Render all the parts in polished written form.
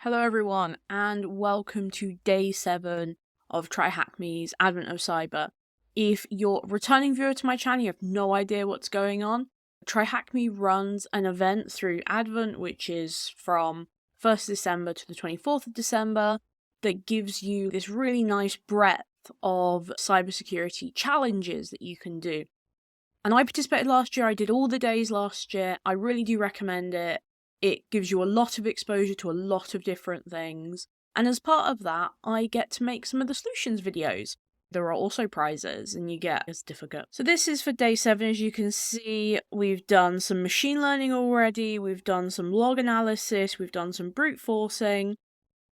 Hello everyone, and welcome to day 7 of TryHackMe's Advent of Cyber. If you're a returning viewer to my channel, you have no idea what's going on. TryHackMe runs an event through Advent, which is from 1st December to the 24th of December, that gives you this really nice breadth of cybersecurity challenges that you can do. And I participated last year, I did all the days last year, I really do recommend it. It gives you a lot of exposure to a lot of different things. And as part of that, I get to make some of the solutions videos. There are also prizes and you get a certificate. So this is for day 7. As you can see, we've done some machine learning already. We've done some log analysis. We've done some brute forcing.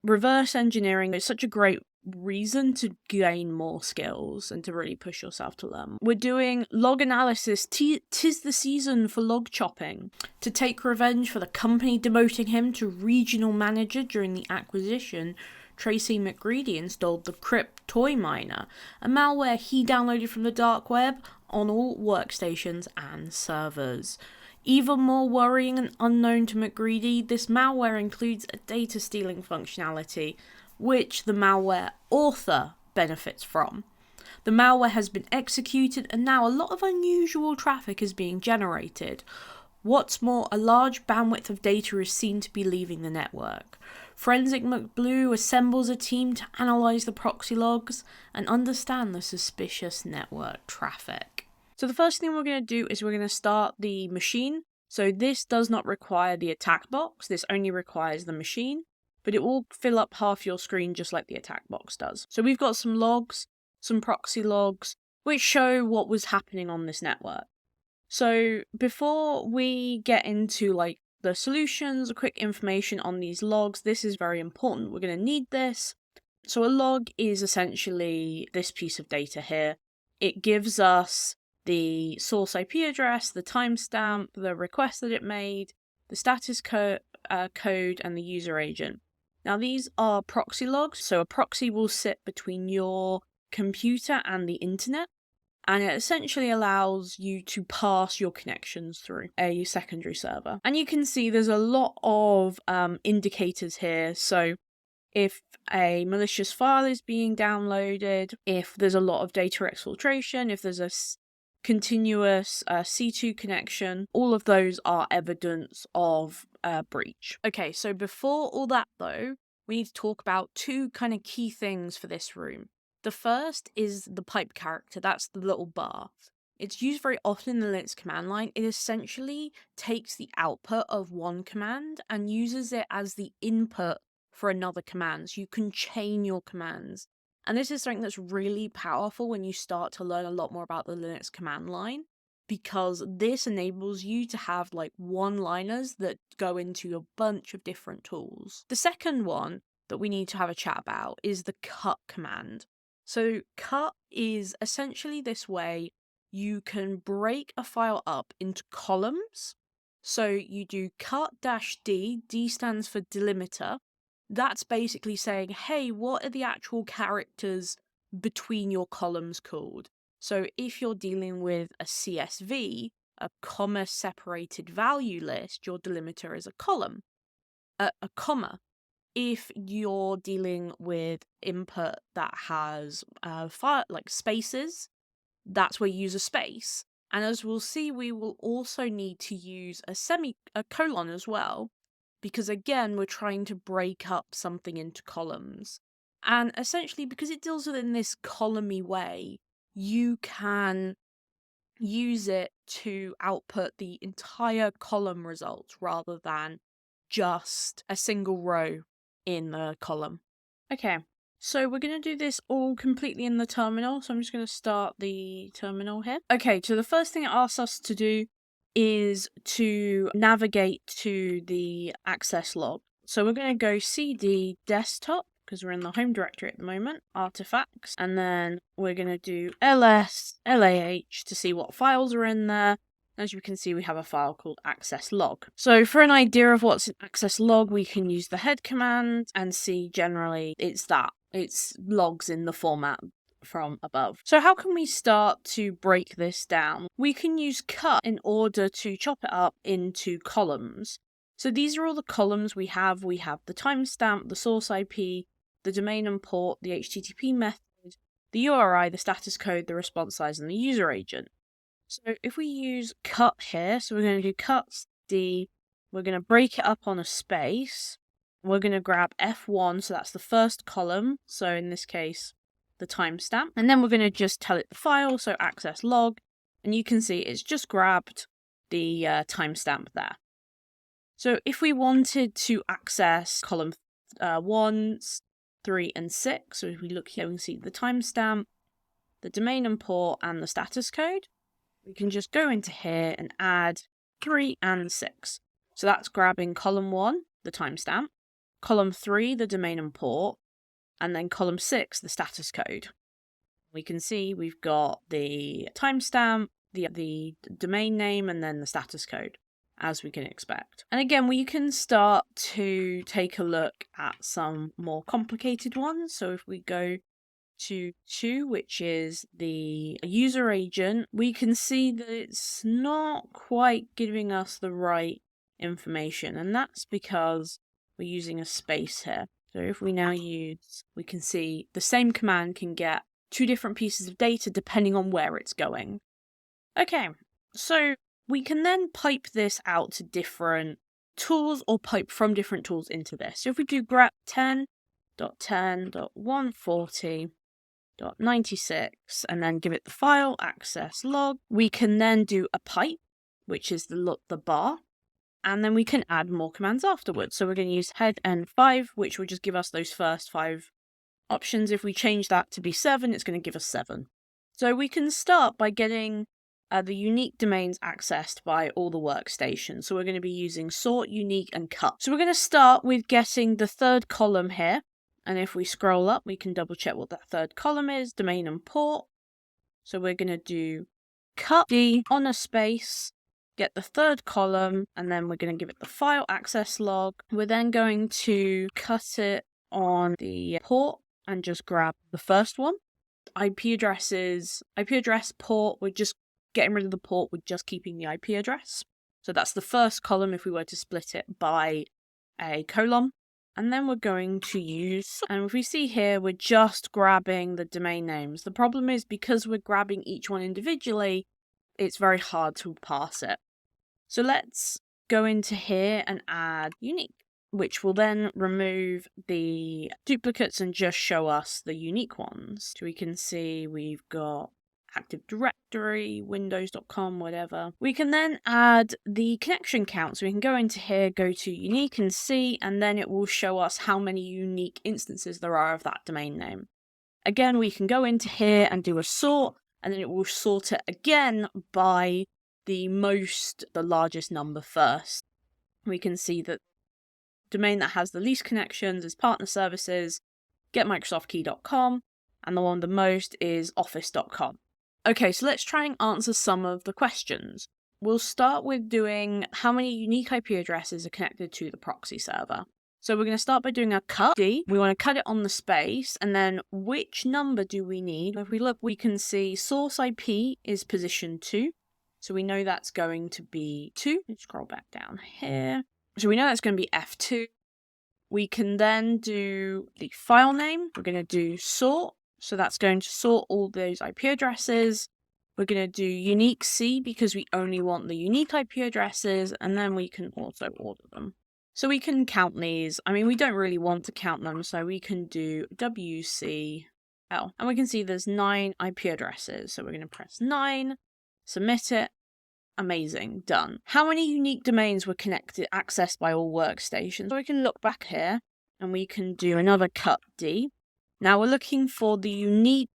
Reverse engineering is such a great reason to gain more skills and to really push yourself to learn. We're doing log analysis. Tis the season for log chopping. To take revenge for the company demoting him to regional manager during the acquisition, Tracy McGreedy installed the Crypt Toy Miner, a malware he downloaded from the dark web on all workstations and servers. Even more worrying and unknown to McGreedy, this malware includes a data stealing functionality, which the malware author benefits from. The malware has been executed and now a lot of unusual traffic is being generated. What's more, a large bandwidth of data is seen to be leaving the network. Forensic McBlue assembles a team to analyze the proxy logs and understand the suspicious network traffic. So the first thing we're going to do is we're going to start the machine. So this does not require the attack box, this only requires the machine, but it will fill up half your screen just like the attack box does. So we've got some logs, some proxy logs, which show what was happening on this network. So before we get into the solutions, a quick information on these logs, this is very important. We're going to need this. So a log is essentially this piece of data here. It gives us the source IP address, the timestamp, the request that it made, the status code, and the user agent. Now these are proxy logs, so a proxy will sit between your computer and the internet, and it essentially allows you to pass your connections through a secondary server. And you can see there's a lot of indicators here, so if a malicious file is being downloaded, if there's a lot of data exfiltration, if there's a continuous C2 connection, all of those are evidence of a breach. Okay, so before all that though, we need to talk about two kind of key things for this room. The first is the pipe character, that's the little bar. It's used very often in the Linux command line. It essentially takes the output of one command and uses it as the input for another command, so you can chain your commands. And this is something that's really powerful when you start to learn a lot more about the Linux command line, because this enables you to have one-liners that go into a bunch of different tools. The second one that we need to have a chat about is the cut command. So cut is essentially this way you can break a file up into columns. So you do cut-d, D stands for delimiter. That's basically saying, hey, what are the actual characters between your columns called? So if you're dealing with a CSV, a comma-separated value list, your delimiter is a column, a comma. If you're dealing with input that has spaces, that's where you use a space. And as we'll see, we will also need to use a colon as well, because again, we're trying to break up something into columns. And essentially, because it deals with it in this column-y way, you can use it to output the entire column results rather than just a single row in the column. Okay, so we're going to do this all completely in the terminal. So I'm just going to start the terminal here. Okay, so the first thing it asks us to do is to navigate to the access log. So we're going to go cd desktop, because we're in the home directory at the moment, artifacts, and then we're going to do ls lah to see what files are in there. As you can see, we have a file called access log. So for an idea of what's in access log, we can use the head command and see generally it's logs in the format from above. So how can we start to break this down? We can use cut in order to chop it up into columns. So these are all the columns we have. We have the timestamp, the source IP, the domain and port, the HTTP method, the URI, the status code, the response size, and the user agent. So if we use cut here, so we're going to do cut D, we're going to break it up on a space, and we're going to grab F1, so that's the first column, so in this case, the timestamp, and then we're going to just tell it the file, so access log, and you can see it's just grabbed the timestamp there. So if we wanted to access column 1, 3, and 6, so if we look here, we can see the timestamp, the domain and port, and the status code. We can just go into here and add 3 and 6. So that's grabbing column 1, the timestamp, column 3, the domain and port, and then column 6, the status code. We can see we've got the timestamp, the domain name, and then the status code, as we can expect. And again, we can start to take a look at some more complicated ones. So if we go to 2, which is the user agent, we can see that it's not quite giving us the right information, and that's because we're using a space here. So if we now use, we can see the same command can get 2 different pieces of data depending on where it's going. Okay, so we can then pipe this out to different tools or pipe from different tools into this. So if we do grep 10.10.140.96 and then give it the file access log, we can then do a pipe, which is the bar, and then we can add more commands afterwards. So we're going to use head n5, which will just give us those first 5 options. If we change that to be 7, it's going to give us 7. So we can start by getting the unique domains accessed by all the workstations. So we're going to be using sort, unique, and cut. So we're going to start with getting the third column here. And if we scroll up, we can double check what that third column is, domain and port. So we're going to do cut D on a space, get the third column, and then we're going to give it the file access log. We're then going to cut it on the port and just grab the first one. IP address, port, we're just getting rid of the port, we're just keeping the IP address. So that's the first column if we were to split it by a colon. And then we're going to use, and if we see here, we're just grabbing the domain names. The problem is because we're grabbing each one individually, it's very hard to parse it. So let's go into here and add unique, which will then remove the duplicates and just show us the unique ones. So we can see we've got Active Directory, Windows.com, whatever. We can then add the connection count. So we can go into here, go to unique and see, and then it will show us how many unique instances there are of that domain name. Again, we can go into here and do a sort, and then it will sort it again by the largest number first. We can see that domain that has the least connections is partner services, getmicrosoftkey.com, and the one the most is office.com. Okay, so let's try and answer some of the questions. We'll start with doing how many unique IP addresses are connected to the proxy server. So we're going to start by doing a cut D. We want to cut it on the space, and then which number do we need? If we look, we can see source IP is position 2. So we know that's going to be 2. Let's scroll back down here. So we know that's going to be F2. We can then do the file name. We're going to do sort. So that's going to sort all those IP addresses. We're going to do unique C because we only want the unique IP addresses, and then we can also order them. So we can count these. I mean, we don't really want to count them, so we can do WCL. And we can see there's 9 IP addresses. So we're going to press 9, submit it. Amazing, done. How many unique domains were accessed by all workstations? So we can look back here, and we can do another cut D. Now we're looking for the unique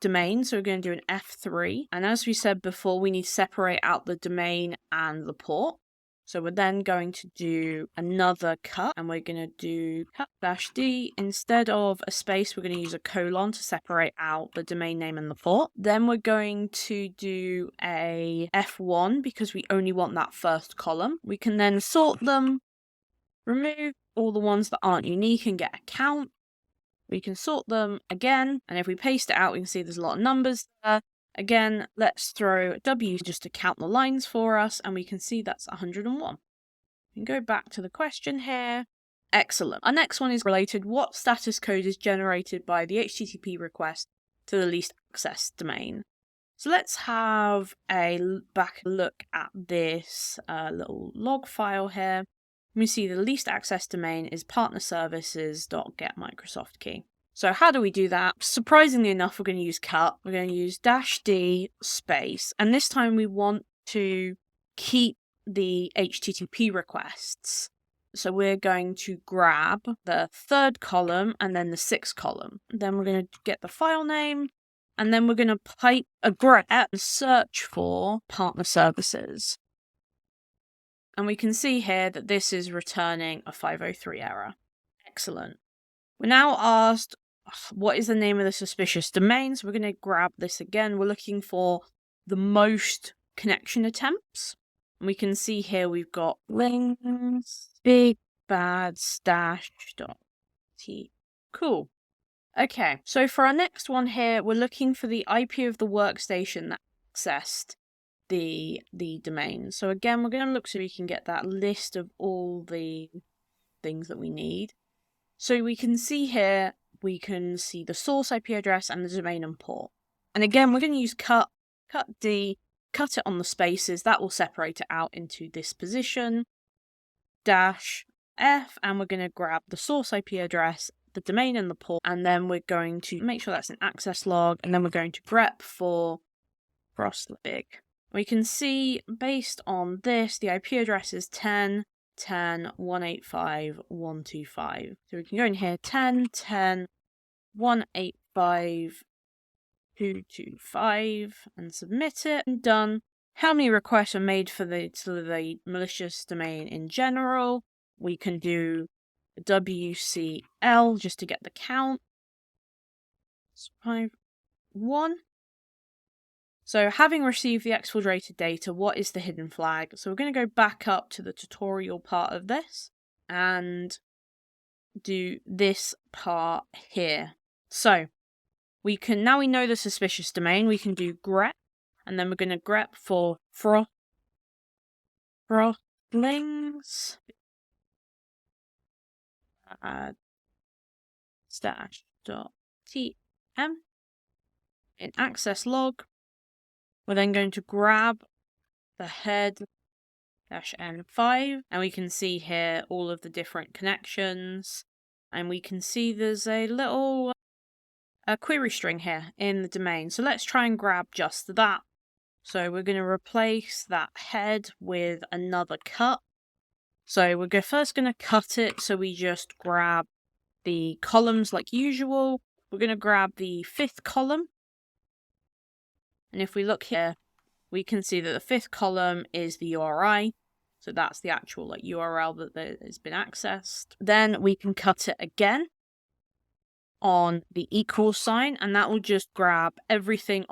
domain, so we're going to do an F3. And as we said before, we need to separate out the domain and the port. So we're then going to do another cut, and we're going to do cut-D. Instead of a space, we're going to use a colon to separate out the domain name and the port. Then we're going to do a F1 because we only want that first column. We can then sort them, remove all the ones that aren't unique and get a count. We can sort them again, and if we paste it out, we can see there's a lot of numbers there. Again, let's throw W just to count the lines for us, and we can see that's 101. can go back to the question here. Excellent. Our next one is related. What status code is generated by the HTTP request to the least access domain? So let's have a back look at this little log file here. We see the least access domain is partnerservices.getMicrosoftKey. So how do we do that? Surprisingly enough, we're going to use cut. We're going to use -d space. And this time we want to keep the HTTP requests. So we're going to grab the third column and then the sixth column. Then we're going to get the file name. And then we're going to pipe a grep and search for partner services. And we can see here that this is returning a 503 error. Excellent. We're now asked, what is the name of the suspicious domain? So we're going to grab this again. We're looking for the most connection attempts. And we can see here we've got links, big bad stash.t. Cool. Okay, so for our next one here, we're looking for the IP of the workstation that accessed the domain. So again, we're going to look so we can get that list of all the things that we need. So we can see here, we can see the source IP address and the domain and port. And again, we're going to use cut D, cut it on the spaces. That will separate it out into this position, -F, and we're going to grab the source IP address, the domain and the port, and then we're going to make sure that's an access log, and then we're going to grep for cross-big. We can see, based on this, the IP address is 10.10.185.125. So we can go in here, 10.10.185.225, and submit it, and done. How many requests are made to the malicious domain in general? We can do WCL just to get the count. 1. So having received the exfiltrated data, what is the hidden flag? So we're going to go back up to the tutorial part of this and do this part here. So we can, now we know the suspicious domain, we can do grep, and then we're going to grep for links stash.tm in access log. We're then going to grab the head -n5, and we can see here all of the different connections, and we can see there's a little query string here in the domain. So let's try and grab just that. So we're going to replace that head with another cut. So we're first going to cut it, so we just grab the columns like usual. We're going to grab the fifth column. And if we look here, we can see that the fifth column is the URI. So that's the actual URL that has been accessed. Then we can cut it again on the equal sign, and that will just grab everything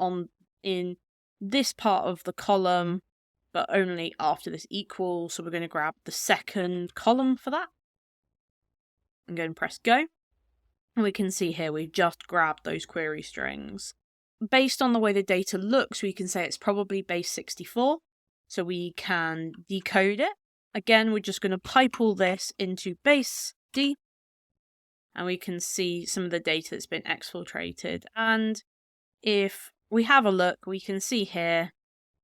in this part of the column, but only after this equal. So we're going to grab the second column for that. I'm going to press go. And we can see here we've just grabbed those query strings. Based on the way the data looks, we can say it's probably base 64. So we can decode it. Again, we're just going to pipe all this into base D. And we can see some of the data that's been exfiltrated. And if we have a look, we can see here,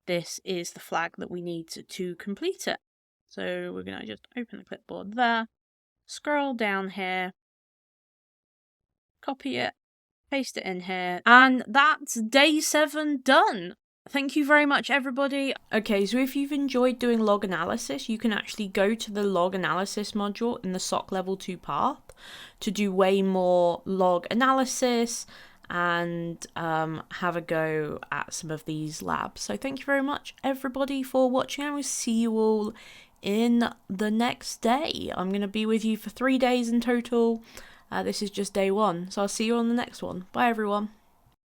this is the flag that we need to complete it. So we're going to just open the clipboard there, scroll down here, copy it, paste it in here, and that's day 7 done. Thank you very much, everybody. Okay, so if you've enjoyed doing log analysis, you can actually go to the log analysis module in the SOC Level 2 path to do way more log analysis and have a go at some of these labs. So thank you very much, everybody, for watching. I will see you all in the next day. I'm going to be with you for 3 days in total. This is just day 1, so I'll see you on the next one. Bye, everyone.